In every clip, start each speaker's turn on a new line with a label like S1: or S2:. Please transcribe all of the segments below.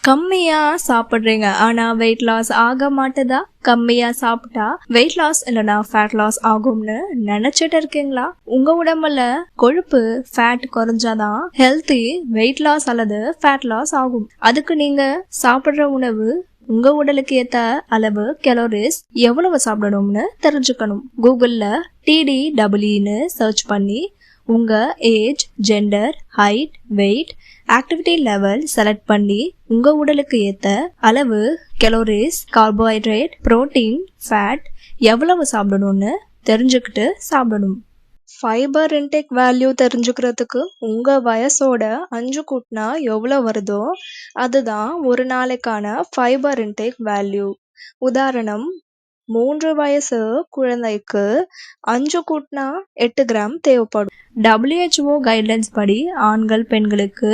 S1: கம்மியா சாப்பிடுறீங்க ஆனா வெயிட் லாஸ் ஆக மாட்டுதா? கம்மியா சாப்பிட்டா வெயிட் லாஸ் இல்லைன்னா ஃபேட் லாஸ் ஆகும்னு நினைச்சிட்டு இருக்கீங்களா? உங்க உடம்புல கொழுப்பு ஃபேட் குறைஞ்சாதான் ஹெல்த்தி வெயிட் லாஸ் அல்லது ஃபேட் லாஸ் ஆகும். அதுக்கு நீங்க சாப்பிடுற உணவு உங்க உடலுக்கு ஏத்த அளவு கலோரிஸ் எவ்வளவு சாப்பிடணும்னு தெரிஞ்சுக்கணும். கூகுள்ல TDEE சர்ச் பண்ணி உங்க age, gender, height, weight, activity level select பண்ணி உங்க உடலுக்கு ஏத்த அளவு கலோரிஸ், கார்போஹைட்ரேட், புரோட்டீன், ஃபேட் எவ்வளவு சாப்பிடணும்னு தெரிஞ்சுக்கிட்டு சாப்பிடணும். ஃபைபர் இன்டேக் வேல்யூ தெரிஞ்சுக்கிறதுக்கு உங்க வயசோட 5 கூட்டினா எவ்வளவு வருதோ அதுதான் ஒரு நாளைக்கான ஃபைபர் இன்டேக் வேல்யூ. உதாரணம், 3 வயசு குழந்தைக்கு 5 கூட்டினா 8 கிராம் தேவைப்படும். WHO கைட்லைன்ஸ் படி ஆண்கள் பெண்களுக்கு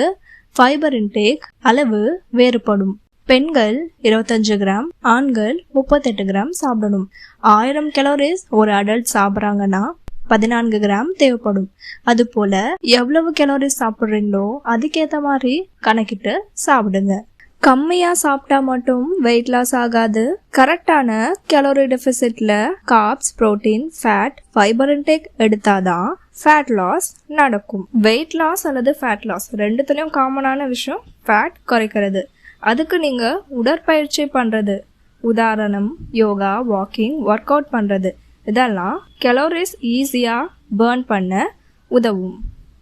S1: ஃபைபர் இன்டேக் அளவு வேறுபடும். பெண்கள் 25 கிராம், ஆண்கள் 38 கிராம் சாப்பிடணும். 1000 கலோரிஸ் ஒரு அடல்ட் சாப்பிட்றாங்கன்னா 14 கிராம் தேவைப்படும். அது போல எவ்வளவு கலோரிஸ் சாப்பிட்றீங்களோ அதுக்கேற்ற மாதிரி கணக்கிட்டு சாப்பிடுங்க. கம்மியா சாப்பிட்டா மட்டும் வெயிட் லாஸ் ஆகாது. கரெக்டான கலோரி டெபிசிட்ல carbs, protein, fat, fiber intake எடுத்தாதான் ஃபேட் லாஸ் நடக்கும். வெயிட் லாஸ் அல்லது ஃபேட் லாஸ் ரெண்டுத்துலயும் காமனான விஷயம் ஃபேட் குறைக்கிறது. அதுக்கு நீங்க உடற்பயிற்சி பண்றது, உதாரணம் யோகா, வாக்கிங், ஒர்க் அவுட் பண்றது, இதெல்லாம் கலோரிஸ் ஈஸியா பர்ன் பண்ண உதவும்.